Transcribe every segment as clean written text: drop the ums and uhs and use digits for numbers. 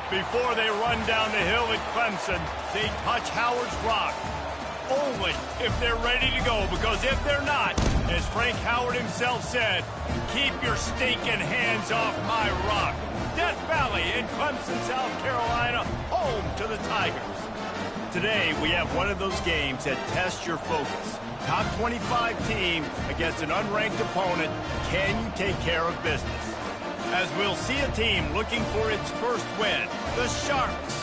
Before they run down the hill at Clemson, they touch Howard's rock. Only if they're ready to go, because if they're not, as Frank Howard himself said, keep your stinking hands off my rock. Death Valley in Clemson, South Carolina, home to the Tigers. Today, we have one of those games that tests your focus. Top 25 team against an unranked opponent. Can you take care of business? As we'll see a team looking for its first win, the Sharks,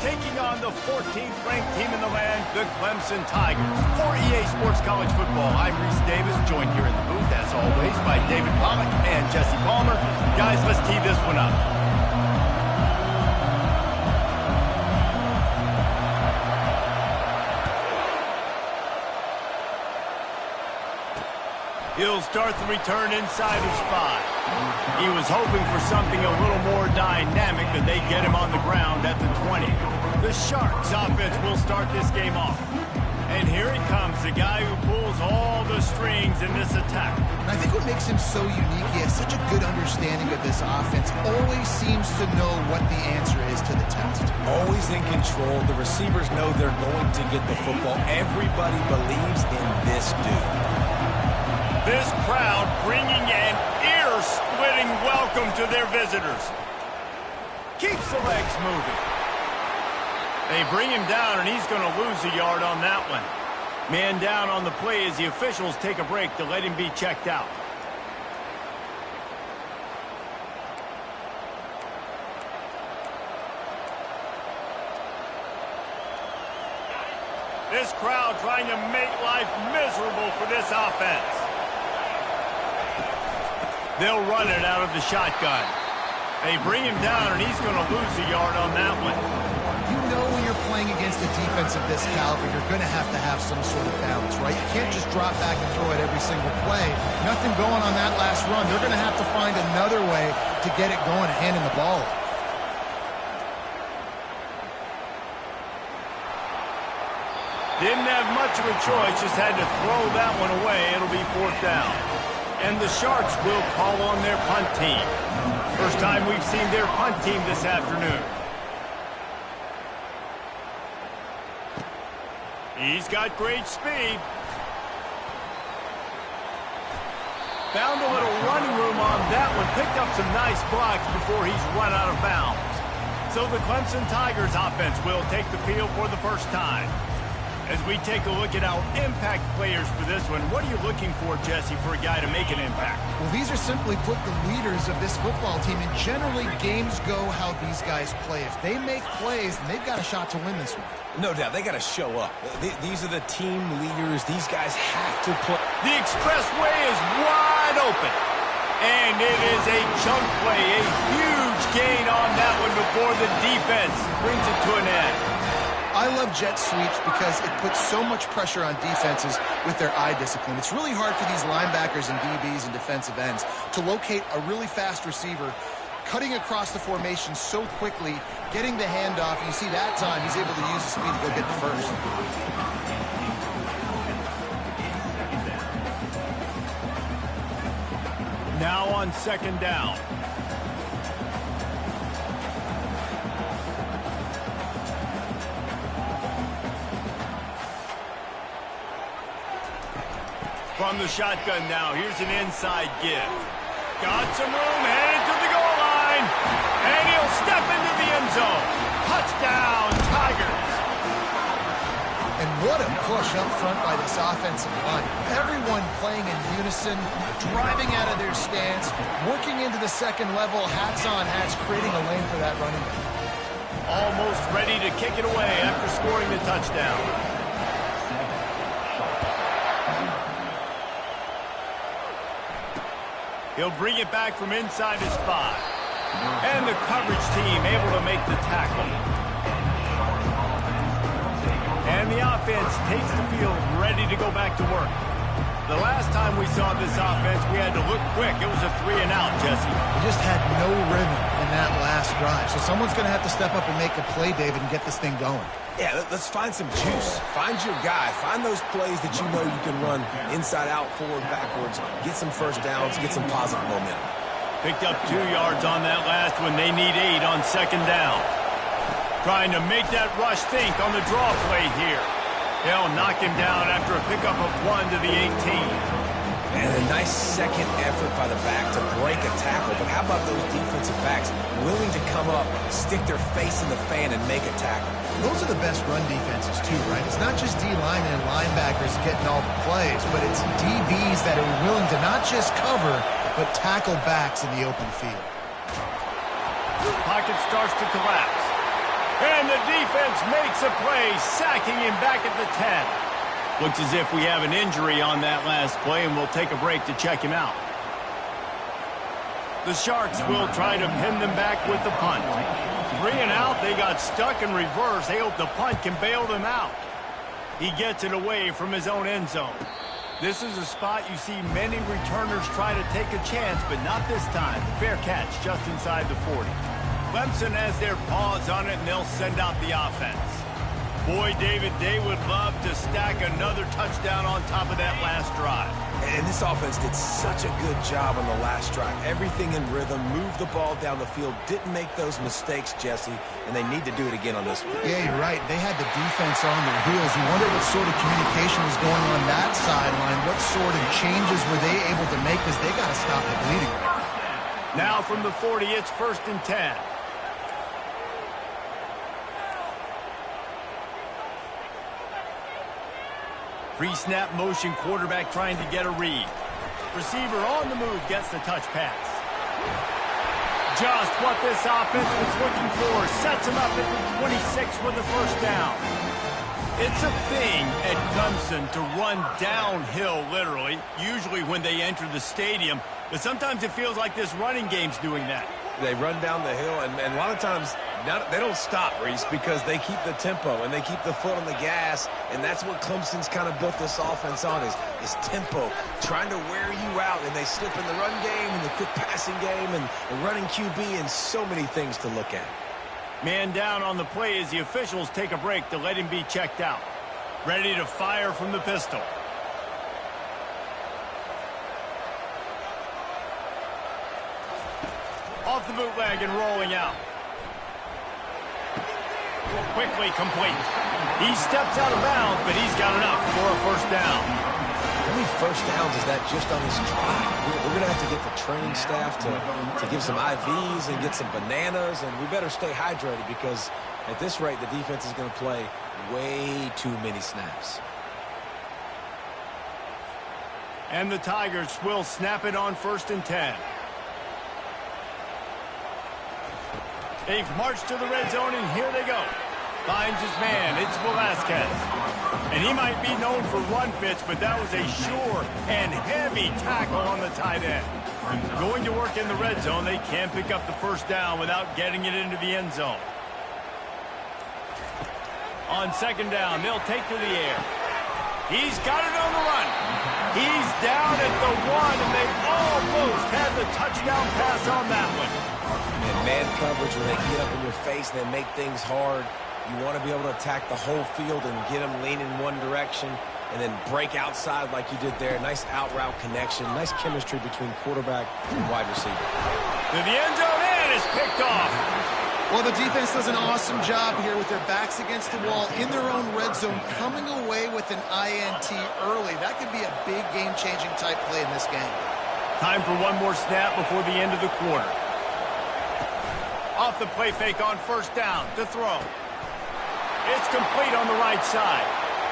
taking on the 14th ranked team in the land, the Clemson Tigers. For EA Sports College Football, I'm Reese Davis, joined here in the booth, as always, by David Pollack and Jesse Palmer. Guys, let's tee this one up. He'll start the return inside his 5. He was hoping for something a little more dynamic, but they get him on the ground at the 20. The Sharks offense will start this game off. And here he comes, the guy who pulls all the strings in this attack. I think what makes him so unique, he has such a good understanding of this offense, always seems to know what the answer is to the test. Always in control. The receivers know they're going to get the football. Everybody believes in this dude. This crowd bringing an ear-splitting welcome to their visitors. Keeps the legs moving. They bring him down, and he's going to lose a yard on that one. Man down on the play as the officials take a break to let him be checked out. This crowd trying to make life miserable for this offense. They'll run it out of the shotgun. They bring him down, and he's going to lose a yard on that one. You know when you're playing against a defense of this caliber, you're going to have some sort of balance, right? You can't just drop back and throw it every single play. Nothing going on that last run. They're going to have to find another way to get it going and handing the ball. Didn't have much of a choice, just had to throw that one away. It'll be 4th down. And the Sharks will call on their punt team. First time we've seen their punt team this afternoon. He's got great speed. Found a little running room on that one. Picked up some nice blocks before he's run out of bounds. So the Clemson Tigers offense will take the field for the first time. As we take a look at our impact players for this one, what are you looking for, Jesse, for a guy to make an impact? Well, these are simply put the leaders of this football team, and generally games go how these guys play. If they make plays, then they've got a shot to win this one. No doubt, they got to show up. These are the team leaders. These guys have to play. The expressway is wide open. And it is a chunk play, a huge gain on that one before the defense brings it to an end. I love jet sweeps because it puts so much pressure on defenses with their eye discipline. It's really hard for these linebackers and DBs and defensive ends to locate a really fast receiver, cutting across the formation so quickly, getting the handoff. You see that time, he's able to use the speed to go get the first. Now on 2nd down. From the shotgun now, here's an inside give. Got some room, headed to the goal line. And he'll step into the end zone. Touchdown, Tigers. And what a push up front by this offensive line. Everyone playing in unison, driving out of their stance, working into the second level, hats on hats, creating a lane for that running back. Almost ready to kick it away after scoring the touchdown. He'll bring it back from inside his 5. And the coverage team able to make the tackle. And the offense takes the field ready to go back to work. The last time we saw this offense, we had to look quick. It was a 3-and-out, Jesse. We just had no rhythm in that last drive. So someone's going to have to step up and make a play, David, and get this thing going. Yeah, let's find some juice. Find your guy. Find those plays that you know you can run inside out, forward, backwards. Get some first downs. Get some positive momentum. Picked up 2 yards on that last one. They need 8 on second down. Trying to make that rush think on the draw play here. They'll knock him down after a pickup of 1 to the 18. And a nice second effort by the back to break a tackle. But how about those defensive backs willing to come up, stick their face in the fan, and make a tackle? Those are the best run defenses, too, right? It's not just D-linemen and linebackers getting all the plays, but it's DBs that are willing to not just cover, but tackle backs in the open field. Pocket starts to collapse. And the defense makes a play, sacking him back at the 10. Looks as if we have an injury on that last play, and we'll take a break to check him out. The Sharks will try to pin them back with the punt. 3 and out, they got stuck in reverse. They hope the punt can bail them out. He gets it away from his own end zone. This is a spot you see many returners try to take a chance, but not this time. Fair catch just inside the 40. Clemson has their paws on it, and they'll send out the offense. Boy, David, they would love to stack another touchdown on top of that last drive. And this offense did such a good job on the last drive. Everything in rhythm, moved the ball down the field, didn't make those mistakes, Jesse, and they need to do it again on this one. Yeah, you're right. They had the defense on their heels. You wonder what sort of communication was going on that sideline. What sort of changes were they able to make, because they got to stop the bleeding right Now now. from the 40, it's 1st and 10. Pre-snap motion, quarterback trying to get a read. Receiver on the move gets the touch pass. Just what this offense was looking for. Sets him up at the 26 with the first down. It's a thing at Clemson to run downhill, literally, usually when they enter the stadium. But sometimes it feels like this running game's doing that. They run down the hill, and a lot of times they don't stop, Reese, because they keep the tempo and they keep the foot on the gas, and that's what Clemson's kind of built this offense on is tempo, trying to wear you out, and they slip in the run game and the quick passing game and the running QB and so many things to look at. Man down on the play as the officials take a break to let him be checked out. Ready to fire from the pistol. Off the bootleg and rolling out. Quickly complete. He steps out of bounds, but he's got enough for a first down. How many first downs is that just on his drive? We're going to have to get the training staff to give some IVs and get some bananas, and we better stay hydrated because at this rate, the defense is going to play way too many snaps. And the Tigers will snap it on 1st and 10. They've marched to the red zone, and here they go. Finds his man. It's Velasquez. And he might be known for run fits, but that was a sure and heavy tackle on the tight end. Going to work in the red zone, they can't pick up the first down without getting it into the end zone. On second down, they'll take to the air. He's got it on the run. He's down at the 1, and they almost had the touchdown pass on that one. And man coverage, when they get up in your face and they make things hard, you want to be able to attack the whole field and get them leaning one direction and then break outside like you did there. Nice out route connection, nice chemistry between quarterback and wide receiver. To the end zone, and it's picked off. Well, the defense does an awesome job here with their backs against the wall in their own red zone, coming away with an INT early. That could be a big game-changing type play in this game. Time for one more snap before the end of the quarter. Off the play fake on first down to throw. It's complete on the right side.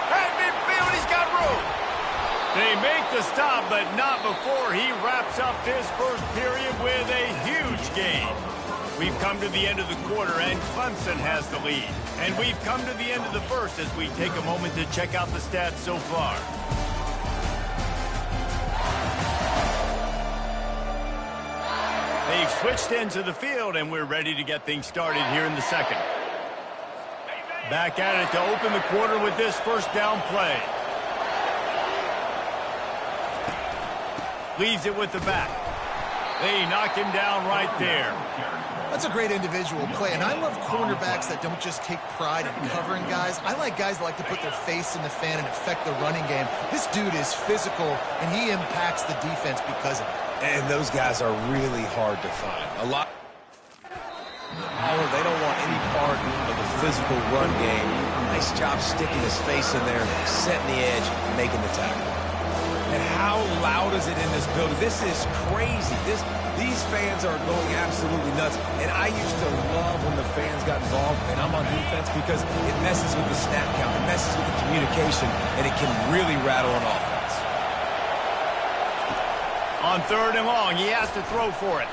At midfield, he's got room. They make the stop, but not before he wraps up this first period with a huge gain. We've come to the end of the quarter, and Clemson has the lead. And we've come to the end of the first as we take a moment to check out the stats so far. They've switched ends of the field, and we're ready to get things started here in the second. Back at it to open the quarter with this first down play. Leaves it with the back. They knock him down right there. That's a great individual play, and I love cornerbacks that don't just take pride in covering guys. I like guys that like to put their face in the fan and affect the running game. This dude is physical, and he impacts the defense because of it. And those guys are really hard to find. They don't want any part of the physical run game. Nice job sticking his face in there, setting the edge, making the tackle. And how loud is it in this building? This is crazy. These fans are going absolutely nuts. And I used to love when the fans got involved, and I'm on defense, because it messes with the snap count, it messes with the communication, and it can really rattle an offense. On 3rd and long, he has to throw for it.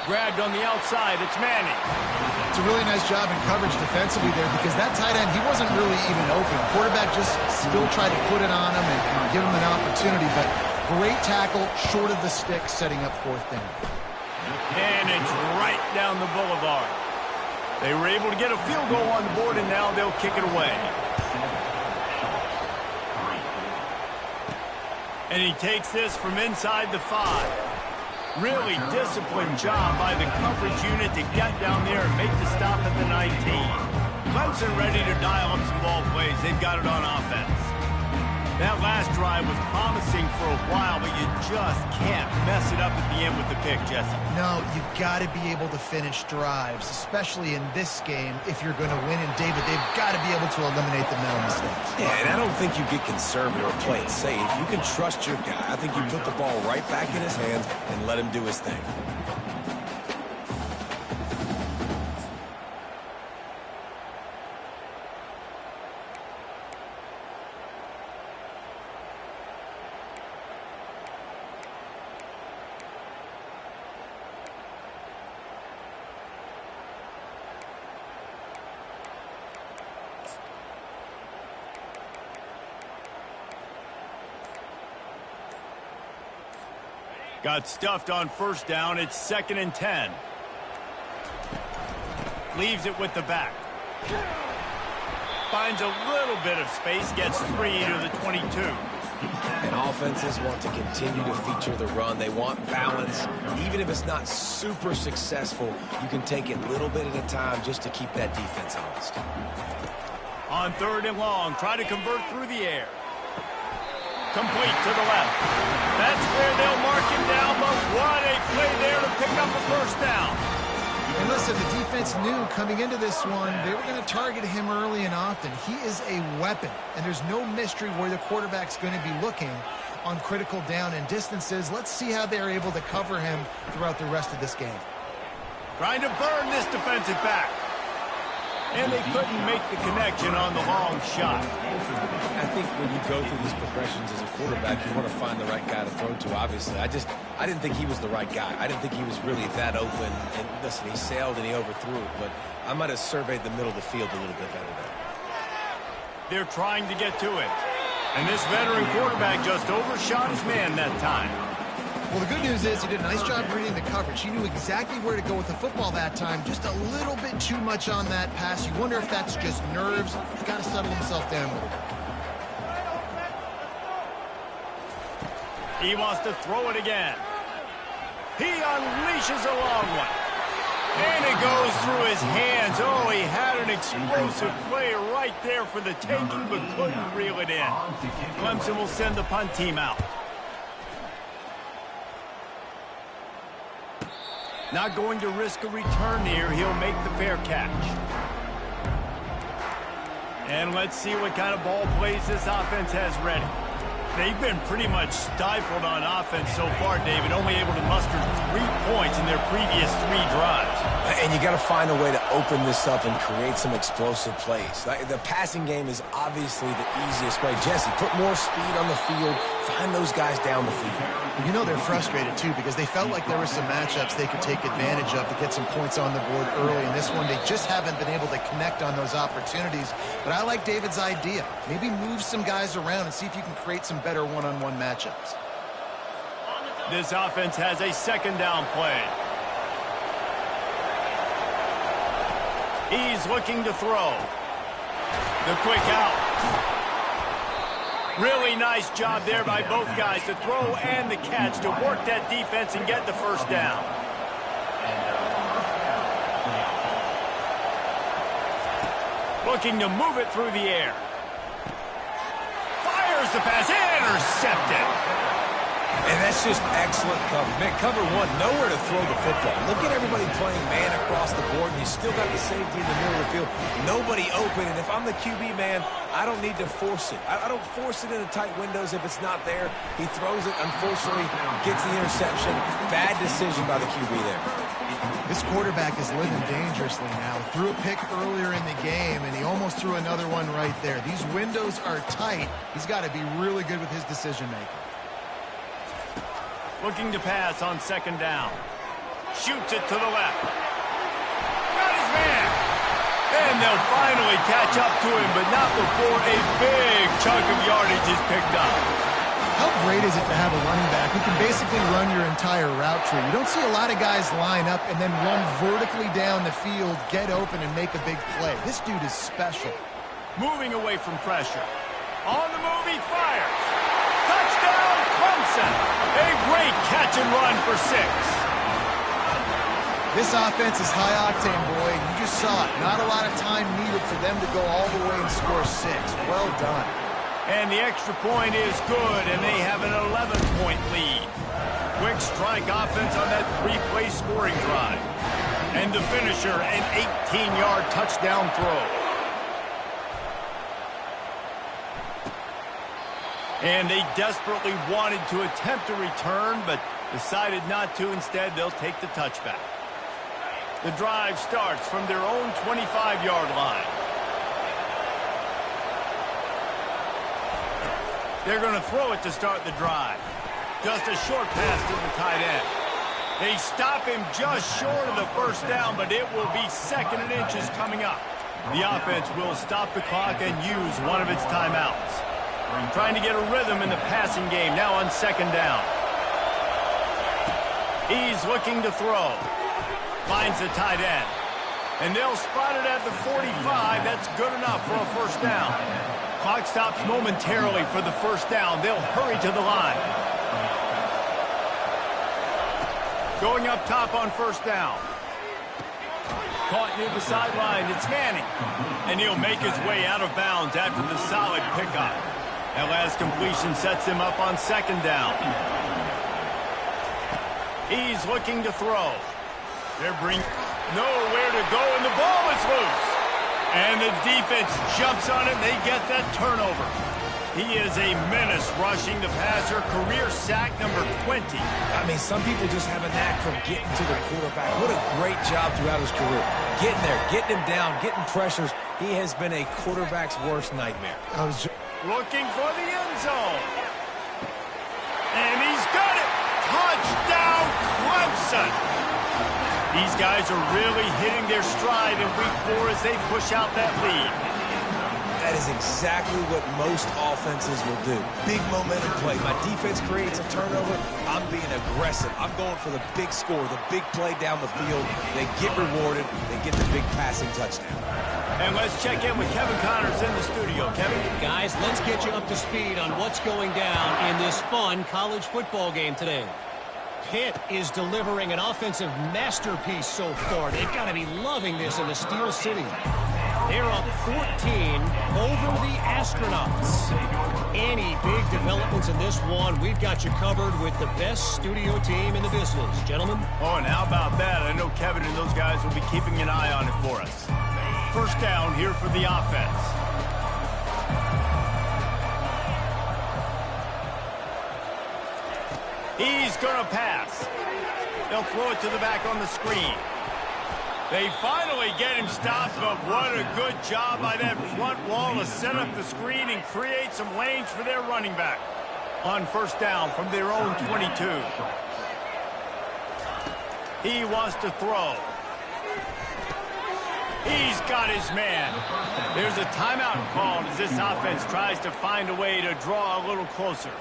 Grabbed on the outside, it's Manning. It's a really nice job in coverage defensively there, because that tight end, he wasn't really even open. Quarterback just still tried to put it on him and give him an opportunity, but great tackle, short of the stick, setting up 4th down. And it's right down the boulevard. They were able to get a field goal on the board, and now they'll kick it away. And he takes this from inside the 5. Really disciplined job by the coverage unit to get down there and make the stop at the 19. Clemson ready to dial up some ball plays. They've got it on offense. That last drive was promising for a while, but you just can't mess it up at the end with the pick, Jesse. No, you've got to be able to finish drives, especially in this game if you're going to win. And, David, they've got to be able to eliminate the mental mistakes. Yeah, and I don't think you get conservative or play it safe. You can trust your guy. I think you put the ball right back in his hands and let him do his thing. Got stuffed on 1st down. It's 2nd and 10. Leaves it with the back. Finds a little bit of space. Gets 3 to the 22. And offenses want to continue to feature the run. They want balance. Even if it's not super successful, you can take it little bit at a time just to keep that defense honest. On 3rd and long, try to convert through the air. Complete to the left. That's where they'll mark him down, but what a play there to pick up a 1st down. And listen, the defense knew coming into this one, they were going to target him early and often. He is a weapon, and there's no mystery where the quarterback's going to be looking on critical down and distances. Let's see how they're able to cover him throughout the rest of this game. Trying to burn this defensive back. And they couldn't make the connection on the long shot. I think when you go through these progressions as a quarterback, you want to find the right guy to throw to, obviously. I didn't think he was the right guy. I didn't think he was really that open. And listen, he sailed and he overthrew it, but I might have surveyed the middle of the field a little bit better there. They're trying to get to it. And this veteran quarterback just overshot his man that time. Well, the good news is he did a nice job reading the coverage. He knew exactly where to go with the football that time. Just a little bit too much on that pass. You wonder if that's just nerves. He's got to settle himself down a little bit. He wants to throw it again. He unleashes a long one. And it goes through his hands. Oh, he had an explosive play right there for the taking, but couldn't reel it in. Clemson will send the punt team out. Not going to risk a return here. He'll make the fair catch. And let's see what kind of ball plays this offense has ready. They've been pretty much stifled on offense so far, David, only able to muster 3 points in their previous 3 drives. And you got to find a way to open this up and create some explosive plays. The passing game is obviously the easiest way. Jesse, put more speed on the field. Find those guys down the field. You know they're frustrated, too, because they felt like there were some matchups they could take advantage of to get some points on the board early. In this one, they just haven't been able to connect on those opportunities. But I like David's idea. Maybe move some guys around and see if you can create some better one-on-one matchups. This offense has a 2nd down play. He's looking to throw. The quick out. Really nice job there by both guys to throw and the catch to work that defense and get the 1st down. Looking to move it through the air. Fires the pass. Intercepted. And that's just excellent cover. Man, cover one, nowhere to throw the football. Look at everybody playing man across the board, and you still got the safety in the middle of the field. Nobody open, and if I'm the QB, man, I don't need to force it. I don't force it into tight windows if it's not there. He throws it, unfortunately, gets the interception. Bad decision by the QB there. This quarterback is living dangerously now. Threw a pick earlier in the game, and he almost threw another one right there. These windows are tight. He's got to be really good with his decision-making. Looking to pass on second down. Shoots it to the left. Got his man. And they'll finally catch up to him, but not before a big chunk of yardage is picked up. How great is it to have a running back who can basically run your entire route tree? You don't see a lot of guys line up and then run vertically down the field, get open, and make a big play. This dude is special. Moving away from pressure. On the move, he fires. Touchdown, Clemson. A great catch and run for 6. This offense is high-octane, Boyd. You just saw it. Not a lot of time needed for them to go all the way and score 6. Well done. And the extra point is good, and they have an 11-point lead. Quick strike offense on that 3-play scoring drive. And the finisher, an 18-yard touchdown throw. And they desperately wanted to attempt a return, but decided not to. Instead, they'll take the touchback. The drive starts from their own 25-yard line. They're going to throw it to start the drive. Just a short pass to the tight end. They stop him just short of the first down, but it will be 2nd and inches coming up. The offense will stop the clock and use one of its timeouts. Trying to get a rhythm in the passing game now on 2nd down. He's looking to throw. Finds the tight end. And they'll spot it at the 45. That's good enough for a first down. Clock stops momentarily for the first down. They'll hurry to the line. Going up top on first down. Caught near the sideline. It's Manning. And he'll make his way out of bounds after the solid pickup. That last completion sets him up on 2nd down. He's looking to throw. They're bringing nowhere to go, and the ball is loose. And the defense jumps on it, and they get that turnover. He is a menace rushing the passer, career sack number 20. I mean, some people just have a knack for getting to the quarterback. What a great job throughout his career. Getting there, getting him down, getting pressures. He has been a quarterback's worst nightmare. Looking for the end zone. And he's got it. Touchdown, Clemson. These guys are really hitting their stride in week 4 as they push out that lead. That is exactly what most offenses will do. Big momentum play. My defense creates a turnover. I'm being aggressive. I'm going for the big score, the big play down the field. They get rewarded. They get the big passing touchdown. And let's check in with Kevin Connors in the studio. Kevin? Guys, let's get you up to speed on what's going down in this fun college football game today. Pitt is delivering an offensive masterpiece so far. They've got to be loving this in the Steel City. They're up 14 over the Astronauts. Any big developments in this one, we've got you covered with the best studio team in the business. Gentlemen? Oh, and how about that? I know Kevin and those guys will be keeping an eye on it for us. First down here for the offense. He's going to pass. They'll throw it to the back on the screen. They finally get him stopped, but what a good job by that front wall to set up the screen and create some lanes for their running back. On first down from their own 22. He wants to throw. He's got his man. There's a timeout called as this offense tries to find a way to draw a little closer.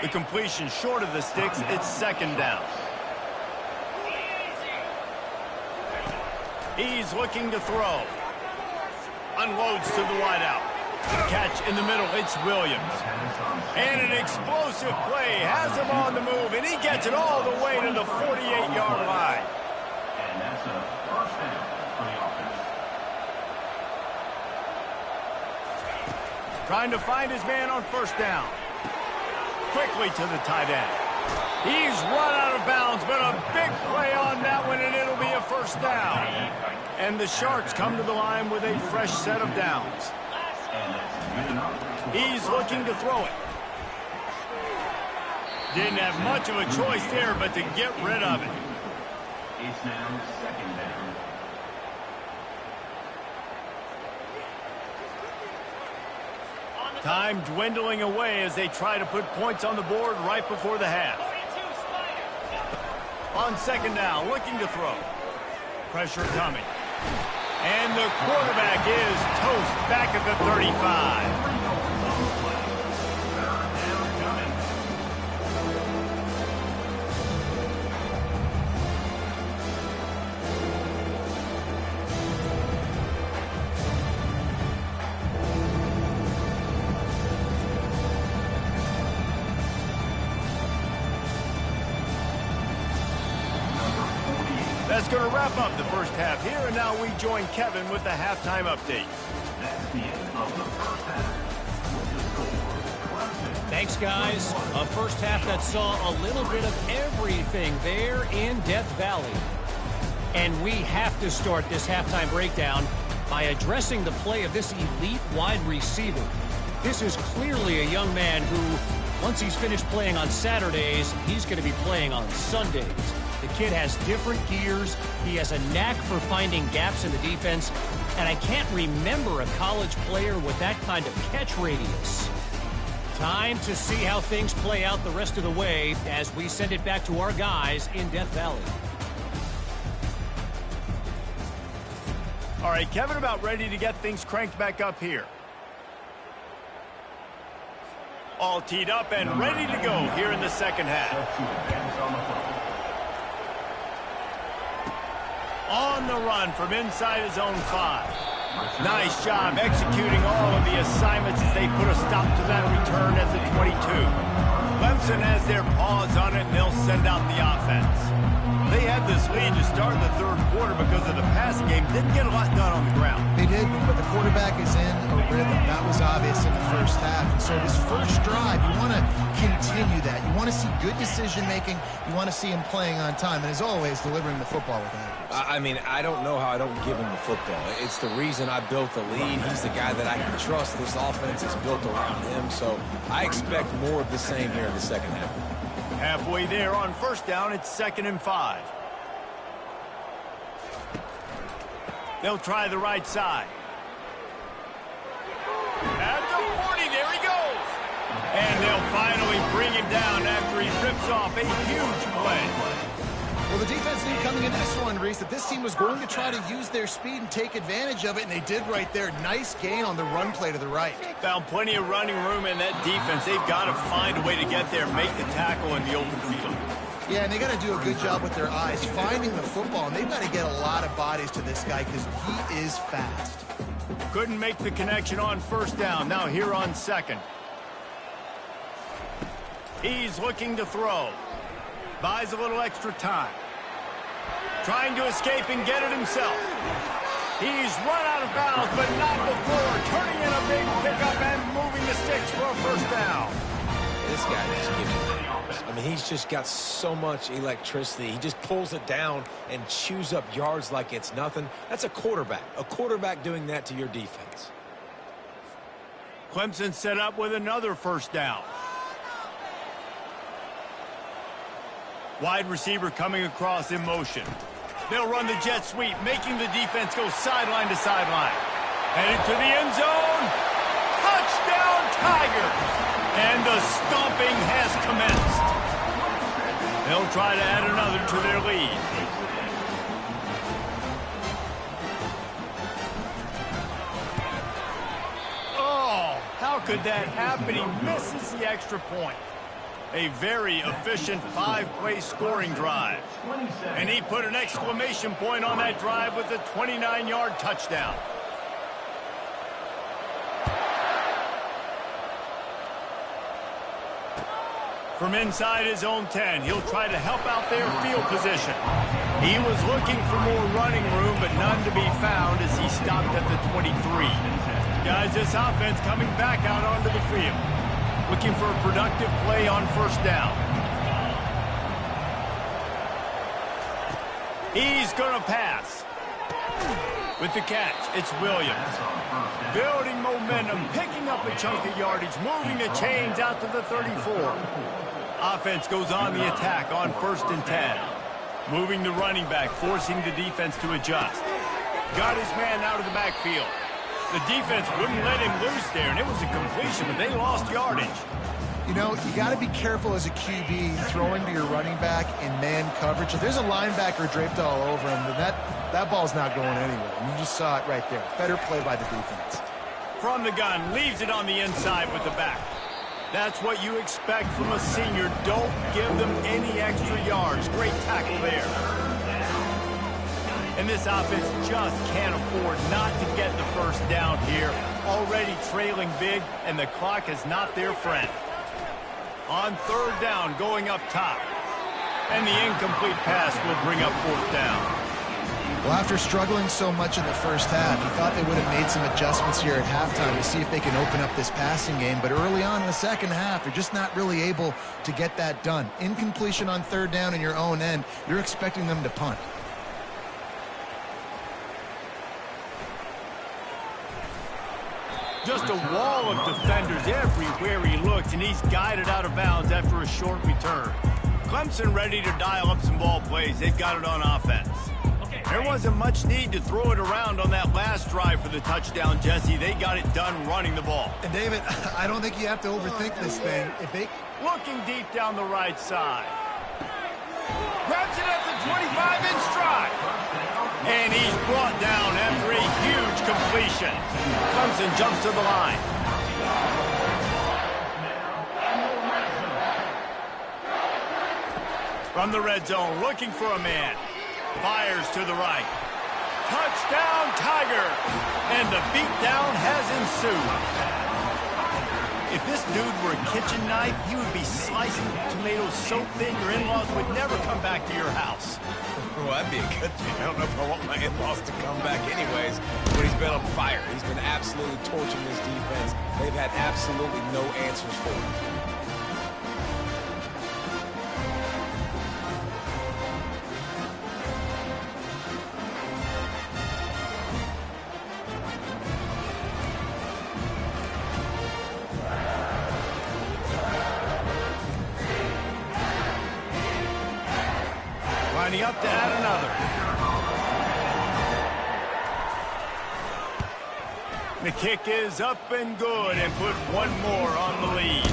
The completion short of the sticks, it's 2nd down. He's looking to throw. Unloads to the wideout. Catch in the middle, it's Williams. And an explosive play has him on the move, and he gets it all the way to the 48-yard line. And that's a first down for the offense. Trying to find his man on first down. Quickly to the tight end. He's run out of bounds, but a big play on that one, and it'll be a first down. And the Sharks come to the line with a fresh set of downs. He's looking to throw it. Didn't have much of a choice there, but to get rid of it. It's now second down. Time dwindling away as they try to put points on the board right before the half. On second down, looking to throw. Pressure coming. And the quarterback is toast back at the 35. That's going to wrap up the first half here, and now we join Kevin with the halftime update. That's the end of the first half. With the score, Thanks, guys. A first half that saw a little bit of everything there in Death Valley. And we have to start this halftime breakdown by addressing the play of this elite wide receiver. This is clearly a young man who, once he's finished playing on Saturdays, he's going to be playing on Sundays. The kid has different gears. He has a knack for finding gaps in the defense. And I can't remember a college player with that kind of catch radius. Time to see how things play out the rest of the way as we send it back to our guys in Death Valley. All right, Kevin, about ready to get things cranked back up here. All teed up and ready to go here in the second half. On the run from inside his own 5. Nice job executing all of the assignments as they put a stop to that return at the 22. Clemson has their paws on it, and they'll send out the offense. They had this lead to start the third quarter because of the passing game. Didn't get a lot done on the ground. They did, but the quarterback is in a rhythm. That was obvious in the first half. And so this first drive, you want to continue that. You want to see good decision-making. You want to see him playing on time. And as always, delivering the football with accuracy. I mean, I don't know how I don't give him the football. It's the reason I built the lead. He's the guy that I can trust. This offense is built around him. So I expect more of the same here in the second half. Halfway there on first down, it's 2nd and 5. They'll try the right side. At the 40, there he goes. And they'll finally bring him down after he rips off a huge play. Well, the defense knew coming into this one, Reese, that this team was going to try to use their speed and take advantage of it, and they did right there. Nice gain on the run play to the right. Found plenty of running room in that defense. They've got to find a way to get there, make the tackle in the open field. Yeah, and they got to do a good job with their eyes, finding the football, and they've got to get a lot of bodies to this guy because he is fast. Couldn't make the connection on first down. Now here on second. He's looking to throw. Buys a little extra time. Trying to escape and get it himself. He's run out of bounds, but not before. Turning in a big pickup and moving the sticks for a first down. This guy just gives it. I mean, he's just got so much electricity. He just pulls it down and chews up yards like it's nothing. That's a quarterback. A quarterback doing that to your defense. Clemson set up with another first down. Wide receiver coming across in motion. They'll run the jet sweep, making the defense go sideline to sideline. Headed to the end zone. Touchdown, Tigers! And the stomping has commenced. They'll try to add another to their lead. Oh, how could that happen? He misses the extra point. A very efficient 5-play scoring drive. And he put an exclamation point on that drive with a 29-yard touchdown. From inside his own 10, he'll try to help out their field position. He was looking for more running room, but none to be found as he stopped at the 23. Guys, this offense coming back out onto the field. Looking for a productive play on first down. He's going to pass. With the catch, it's Williams. Building momentum, picking up a chunk of yardage, moving the chains out to the 34. Offense goes on the attack on 1st and 10. Moving the running back, forcing the defense to adjust. Got his man out of the backfield. The defense wouldn't let him loose there, and it was a completion, but they lost yardage. You know, you got to be careful as a QB throwing to your running back in man coverage. If there's a linebacker draped all over him, then that ball's not going anywhere. And you just saw it right there. Better play by the defense. From the gun, leaves it on the inside with the back. That's what you expect from a senior. Don't give them any extra yards. Great tackle there. And this offense just can't afford not to get the first down here. Already trailing big, and the clock is not their friend. On 3rd down, going up top. And the incomplete pass will bring up 4th down. Well, after struggling so much in the first half, you thought they would have made some adjustments here at halftime to see if they can open up this passing game. But early on in the second half, they're just not really able to get that done. Incompletion on 3rd down in your own end, you're expecting them to punt. Just a wall of defenders everywhere he looks, and he's guided out of bounds after a short return. Clemson ready to dial up some ball plays. They've got it on offense. There wasn't much need to throw it around on that last drive for the touchdown, Jesse. They got it done running the ball. And David, I don't think you have to overthink this thing. Looking deep down the right side. Grabs it at the 25 in stride. And he's brought down after a huge completion. Clemson jumps to the line. From the red zone, looking for a man. Fires to the right. Touchdown, Tiger! And the beatdown has ensued. If this dude were a kitchen knife, he would be slicing tomatoes so thin your in-laws would never come back to your house. Well, that'd be a good thing. I don't know if I want my in-laws to come back anyways, but he's been on fire. He's been absolutely torching this defense. They've had absolutely no answers for him. Lining up to add another. The kick is up and good and put one more on the lead.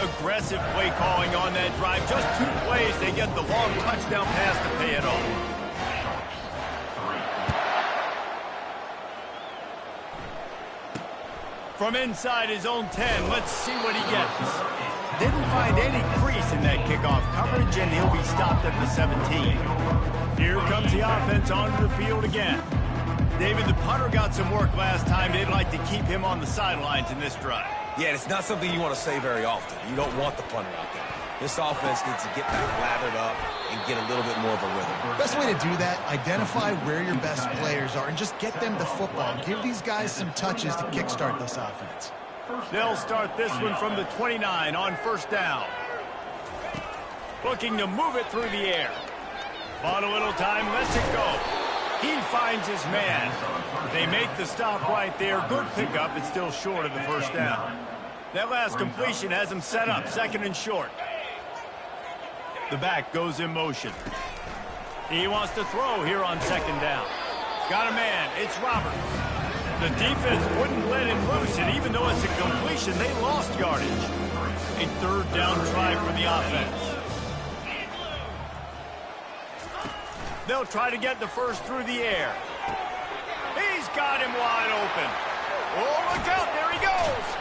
Aggressive play calling on that drive. Just 2 plays, they get the long touchdown pass to pay it off. From inside his own 10, let's see what he gets. Didn't find any crease in that kickoff coverage, and he'll be stopped at the 17. Here comes the offense onto the field again. David, the punter got some work last time. They'd like to keep him on the sidelines in this drive. Yeah, it's not something you want to say very often. You don't want the punter out there. This offense needs to get back lathered up and get a little bit more of a rhythm. Best way to do that, identify where your best players are and just get them the football. Give these guys some touches to kickstart this offense. They'll start this one from the 29 on 1st down. Looking to move it through the air. Bought a little time, lets it go. He finds his man. They make the stop right there. Good pickup. It's still short of the 1st down. That last completion has him set up 2nd and short. The back goes in motion. He wants to throw here on 2nd down. Got a man. It's Roberts. The defense wouldn't let him loose, and even though it's a completion, they lost yardage. A 3rd down try for the offense. They'll try to get the first through the air. He's got him wide open. Oh, look out, there he goes.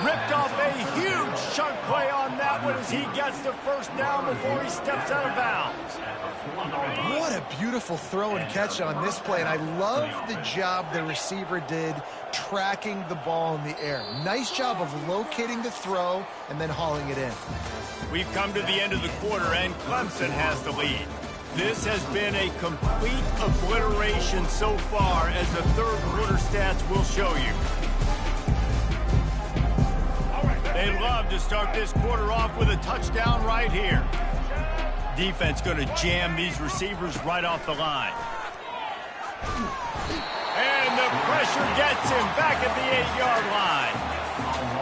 Ripped off a huge chunk play on that one as he gets the 1st down before he steps out of bounds. What a beautiful throw and catch on this play, and I love the job the receiver did tracking the ball in the air. Nice job of locating the throw and then hauling it in. We've come to the end of the quarter, and Clemson has the lead. This has been a complete obliteration so far, as the 3rd quarter stats will show you. They love to start this quarter off with a touchdown right here. defense going to jam these receivers right off the line. And the pressure gets him back at the 8-yard line.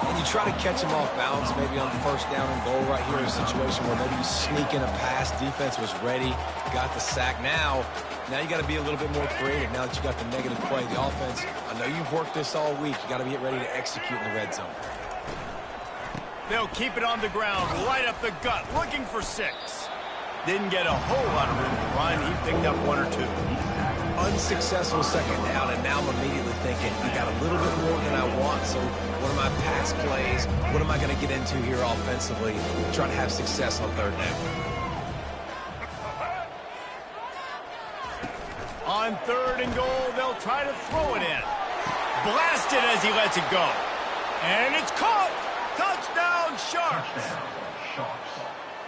And you try to catch him off balance, maybe on first down and goal right here in a situation where maybe you sneak in a pass. Defense was ready, got the sack. Now you got to be a little bit more creative now that you got the negative play. The offense, I know you've worked this all week. You got to get ready to execute in the red zone. They'll keep it on the ground, right up the gut, looking for 6. Didn't get a whole lot of room to run. He picked up 1 or 2. Unsuccessful second down, and now I'm immediately thinking, I got a little bit more than I want, so what are my pass plays? What am I going to get into here offensively? Trying to have success on third down. On 3rd and goal, they'll try to throw it in. Blasted as he lets it go. And it's caught! Touchdown, Sharks!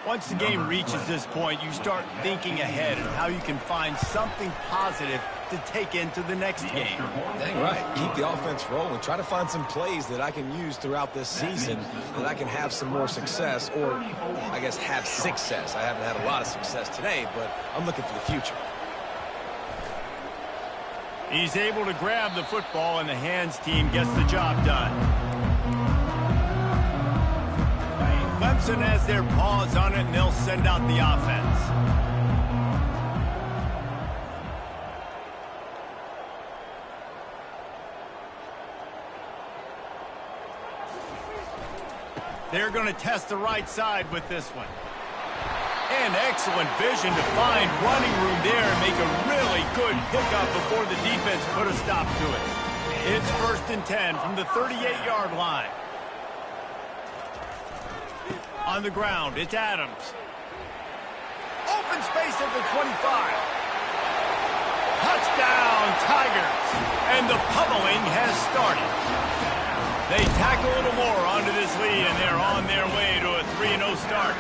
Once the game reaches this point, you start thinking ahead and how you can find something positive to take into the next game. Dang right. Keep the offense rolling. Try to find some plays that I can use throughout this season that I can have some more success, or I guess have success. I haven't had a lot of success today, but I'm looking for the future. He's able to grab the football, and the hands team gets the job done. Clemson has their paws on it, and they'll send out the offense. They're going to test the right side with this one. And excellent vision to find running room there and make a really good pickup before the defense put a stop to it. It's 1st and 10 from the 38-yard line. On the ground, it's Adams. Open space at the 25. Touchdown, Tigers. And the pummeling has started. They tack a little more onto this lead, and they're on their way to a 3-0 start.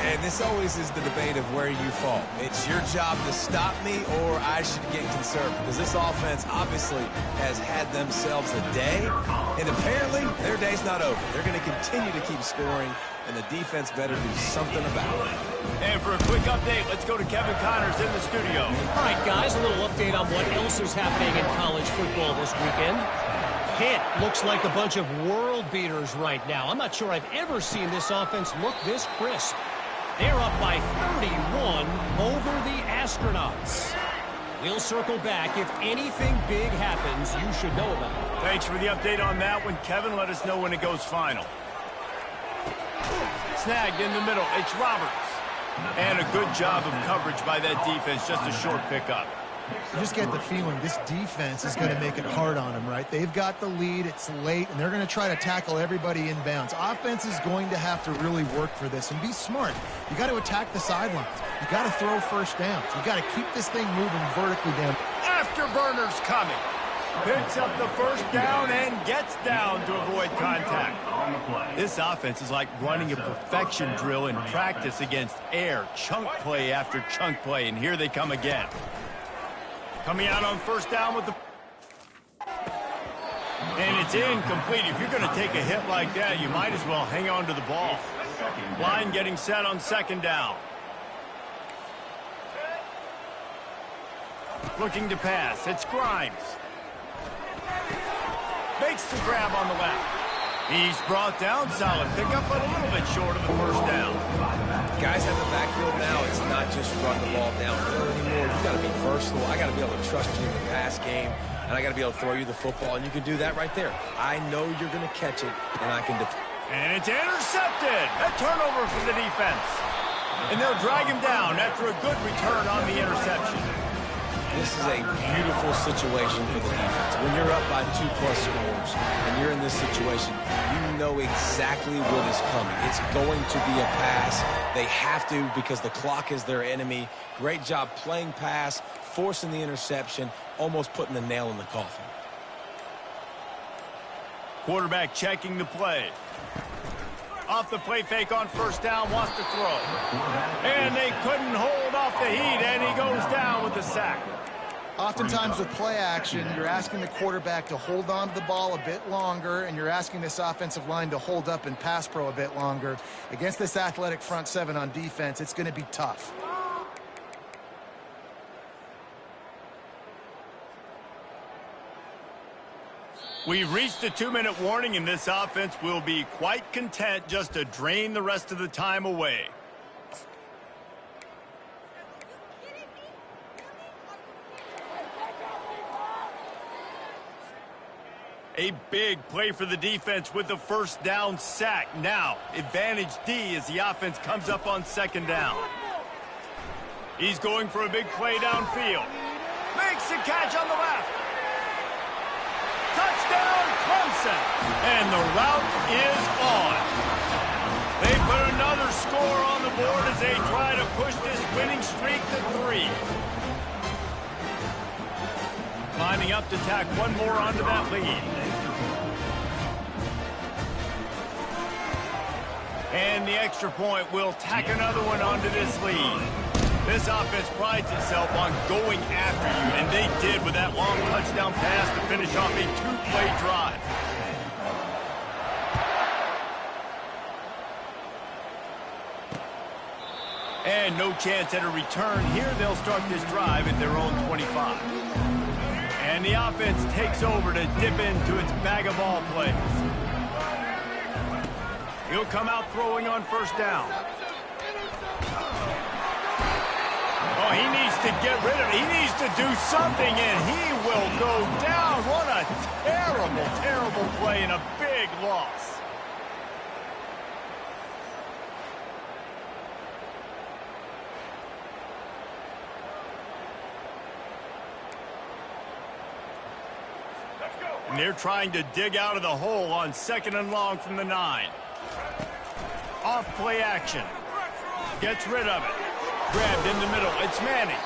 And this always is the debate of where you fall. It's your job to stop me, or I should get concerned, because this offense obviously has had themselves a day, and apparently their day's not over. They're going to continue to keep scoring, and the defense better do something about it. And for a quick update, let's go to Kevin Connors in the studio. All right, guys, a little update on what else is happening in college football this weekend. Pitt looks like a bunch of world beaters right now. I'm not sure I've ever seen this offense look this crisp. They're up by 31 over the Astronauts. We'll circle back. If anything big happens, you should know about it. Thanks for the update on that one, Kevin. Let us know when it goes final. Snagged in the middle. It's Roberts. And a good job of coverage by that defense. Just a short pickup. You just get the feeling this defense is going to make it hard on them, right? They've got the lead, it's late, and they're going to try to tackle everybody inbounds. Offense is going to have to really work for this and be smart. You got to attack the sidelines. You got to throw first downs. You got to keep this thing moving vertically down. Afterburners coming. Picks up the first down and gets down to avoid contact. This offense is like running a perfection drill in practice against air. Chunk play after chunk play, and here they come again. Coming out on first down with the... And it's incomplete. If you're going to take a hit like that, you might as well hang on to the ball. Line getting set on 2nd down. Looking to pass. It's Grimes. Makes the grab on the left. He's brought down. Solid pickup, but a little bit short of the first down. Guys have the backfield now. It's not just run the ball downhill anymore. You got to be versatile. I got to be able to trust you in the pass game, and I got to be able to throw you the football, and you can do that right there. I know you're going to catch it, and I can defend. And it's intercepted. A turnover for the defense. And they'll drag him down after a good return on the interception. This is a beautiful situation for the defense. When you're up by 2+ scores and you're in this situation, you know exactly what is coming. It's going to be a pass. They have to because the clock is their enemy. Great job playing pass, forcing the interception, almost putting the nail in the coffin. Quarterback checking the play. Off the play fake on first down, wants to throw. And they couldn't hold off the heat, and he goes down with the sack. Oftentimes with play action, you're asking the quarterback to hold on to the ball a bit longer, and you're asking this offensive line to hold up in pass pro a bit longer. Against this athletic front seven on defense, it's going to be tough. We've reached the 2-minute warning, and this offense will be quite content just to drain the rest of the time away. A big play for the defense with the first down sack. Now, advantage D as the offense comes up on second down. He's going for a big play downfield. Makes the catch on the left. Touchdown, Clemson. And the route is on. They put another score on the board as they try to push this winning streak to 3. Lining up to tack one more onto that lead. And the extra point will tack another one onto this lead. This offense prides itself on going after you, and they did with that long touchdown pass to finish off a 2-play drive. And no chance at a return here. They'll start this drive at their own 25. And the offense takes over to dip into its bag of ball plays. He'll come out throwing on first down. Oh, he needs to get rid of it. He needs to do something, and he will go down. What a terrible, terrible play and a big loss. And they're trying to dig out of the hole on second and long from the 9. Off play action. Gets rid of it. Grabbed in the middle. It's Manning.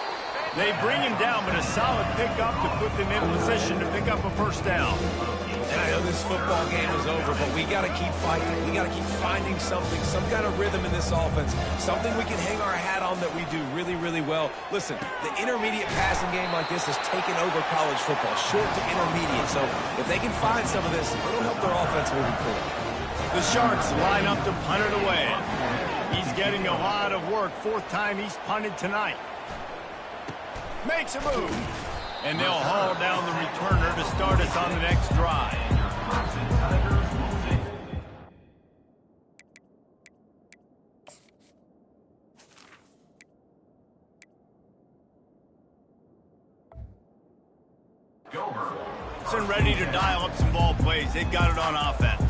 They bring him down, but a solid pickup to put them in position to pick up a first down. And I know this football game is over, but we got to keep fighting. We got to keep finding something, some kind of rhythm in this offense, something we can hang our hat on that we do really, really well. Listen, the intermediate passing game like this has taken over college football, short to intermediate. So if they can find some of this, it'll help their offense moving forward. The Sharks line up to punt it away. He's getting a lot of work. 4th time he's punted tonight. Makes a move. And they'll haul down the returner to start us on the next drive. Ready to dial up some ball plays. They've got it on offense.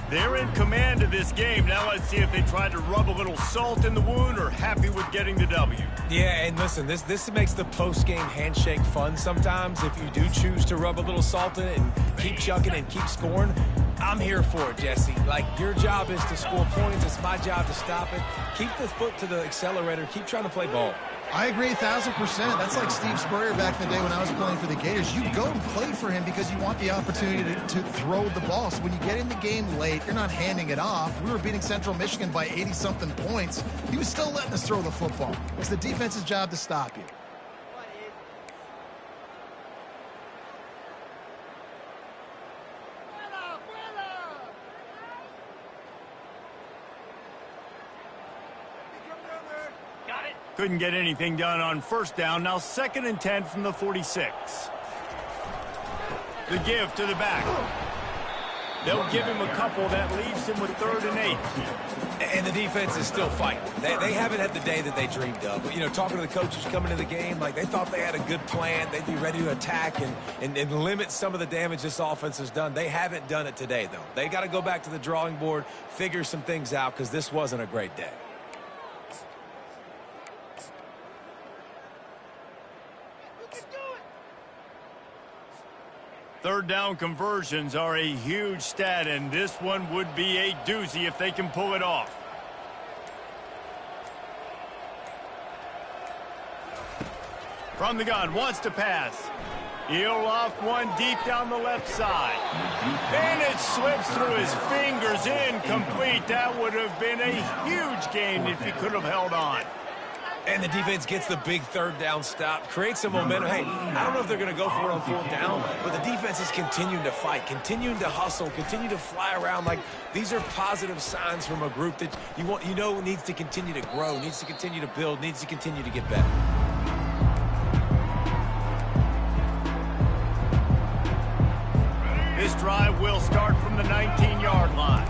They're in command of this game. Now let's see if they try to rub a little salt in the wound or happy with getting the W. Yeah, and listen, this makes the post-game handshake fun sometimes. If you do choose to rub a little salt in it and keep chucking and keep scoring, I'm here for it, Jesse. Like, your job is to score points. It's my job to stop it. Keep the foot to the accelerator. Keep trying to play ball. I agree 1,000%. That's like Steve Spurrier back in the day when I was playing for the Gators. You go and play for him because you want the opportunity to throw the ball. So when you get in the game late, you're not handing it off. We were beating Central Michigan by 80-something points. He was still letting us throw the football. It's the defense's job to stop you. Couldn't get anything done on first down. Now 2nd and 10 from the 46. The give to the back. They'll give him a couple. That leaves him with 3rd and 8. And the defense is still fighting. They haven't had the day that they dreamed of. You know, talking to the coaches coming into the game, like they thought they had a good plan. They'd be ready to attack and limit some of the damage this offense has done. They haven't done it today, though. They got to go back to the drawing board, figure some things out, because this wasn't a great day. Third down conversions are a huge stat, and this one would be a doozy if they can pull it off. From the gun, wants to pass. He'll loft one deep down the left side. And it slips through his fingers, incomplete. That would have been a huge gain if he could have held on. And the defense gets the big third down stop, creates some momentum. Hey, I don't know if they're going to go for it on fourth down, but the defense is continuing to fight, continuing to hustle, continue to fly around. Like, these are positive signs from a group that you know needs to continue to grow, needs to continue to build, needs to continue to get better. This drive will start from the 19-yard line.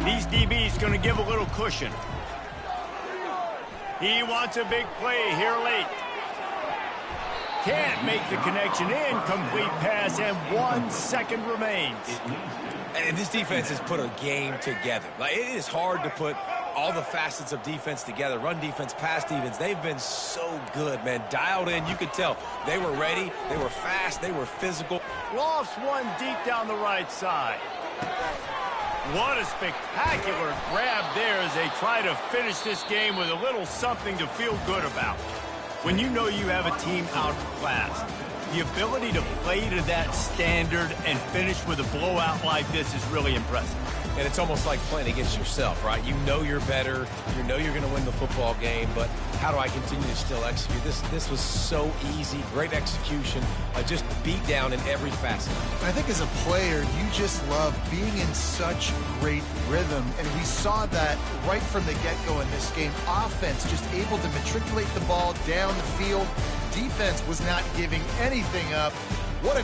These DBs going to give a little cushion. He wants a big play here late. Can't make the connection. Incomplete pass, and 1 second remains. And this defense has put a game together. Like, it is hard to put all the facets of defense together. Run defense, pass defense. They've been so good, man. Dialed in. You could tell they were ready. They were fast. They were physical. Lost one deep down the right side. What a spectacular grab there as they try to finish this game with a little something to feel good about. When you know you have a team outclassed, the ability to play to that standard and finish with a blowout like this is really impressive. And it's almost like playing against yourself, right? You know you're better. You know you're going to win the football game, but how do I continue to still execute? This was so easy. Great execution. Just beat down in every facet. I think as a player, you just love being in such great rhythm, and we saw that right from the get-go in this game. Offense just able to matriculate the ball down the field. Defense was not giving anything up. What a